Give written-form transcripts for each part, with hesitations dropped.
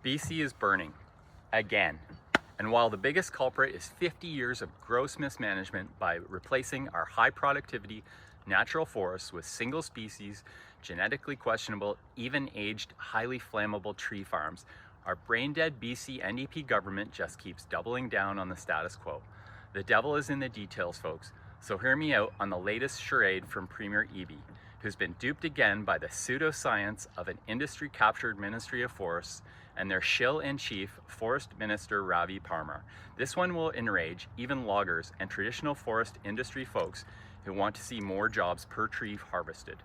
BC is burning again. And while the biggest culprit is 50 years of gross mismanagement by replacing our high productivity natural forests with single species, genetically questionable, even aged, highly flammable tree farms, our brain-dead BC NDP government just keeps doubling down on the status quo. The devil is in the details, folks. So hear me out on the latest charade from Premier Eby, who's been duped again by the pseudoscience of an industry-captured Ministry of Forests and their shill-in-chief, Forest Minister Ravi Parmar. This one will enrage even loggers and traditional forest industry folks who want to see more jobs per tree harvested.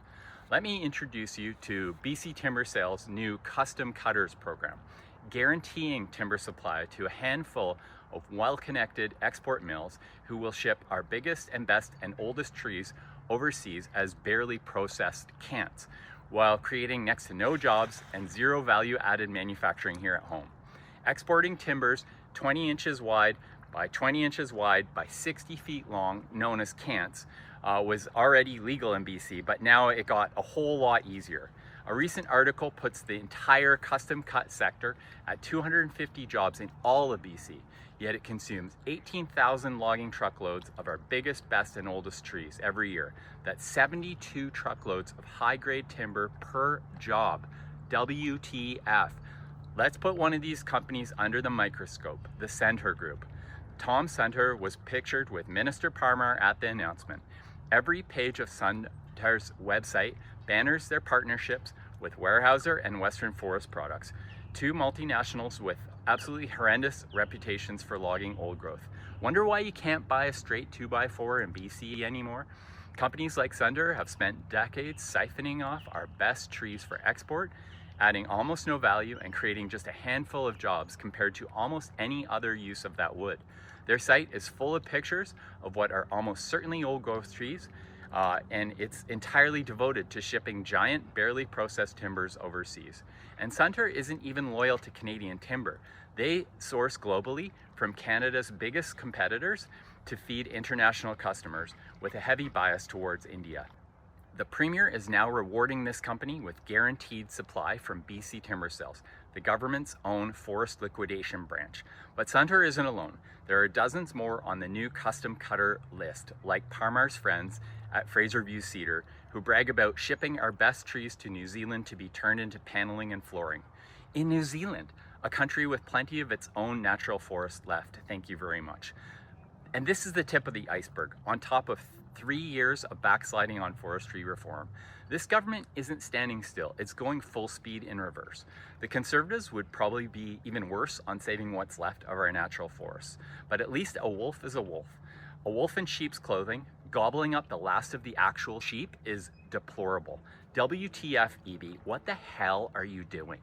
Let me introduce you to BC Timber Sales' new Custom Cutters program, guaranteeing timber supply to a handful of well-connected export mills who will ship our biggest and best and oldest trees overseas as barely processed cans, while creating next to no jobs and zero value-added manufacturing here at home. Exporting timbers 20 inches wide by 20 inches wide by 60 feet long, known as cants, was already legal in BC, but now it got a whole lot easier. A recent article puts the entire custom cut sector at 250 jobs in all of BC, yet it consumes 18,000 logging truckloads of our biggest, best, and oldest trees every year. That's 72 truckloads of high-grade timber per job. WTF. Let's put one of these companies under the microscope, the Center Group. Tom Center was pictured with Minister Parmar at the announcement. Every page of Center's website banners their partnerships with Weyerhaeuser and Western Forest Products, two multinationals with absolutely horrendous reputations for logging old growth. Wonder why you can't buy a straight 2x4 in BC anymore? Companies like Sunder have spent decades siphoning off our best trees for export, adding almost no value and creating just a handful of jobs compared to almost any other use of that wood. Their site is full of pictures of what are almost certainly old growth trees, and it's entirely devoted to shipping giant, barely processed timbers overseas. And Sunter isn't even loyal to Canadian timber. They source globally from Canada's biggest competitors to feed international customers with a heavy bias towards India. The Premier is now rewarding this company with guaranteed supply from BC Timber Sales, the government's own forest liquidation branch. But Sunter isn't alone. There are dozens more on the new custom cutter list, like Parmar's friends at Fraserview Cedar, who brag about shipping our best trees to New Zealand to be turned into paneling and flooring. In New Zealand, a country with plenty of its own natural forest left, thank you very much. And this is the tip of the iceberg, on top of 3 years of backsliding on forestry reform. This government isn't standing still, it's going full speed in reverse. The Conservatives would probably be even worse on saving what's left of our natural forests. But at least a wolf is a wolf. A wolf in sheep's clothing, gobbling up the last of the actual sheep, is deplorable. WTF, Eby, what the hell are you doing?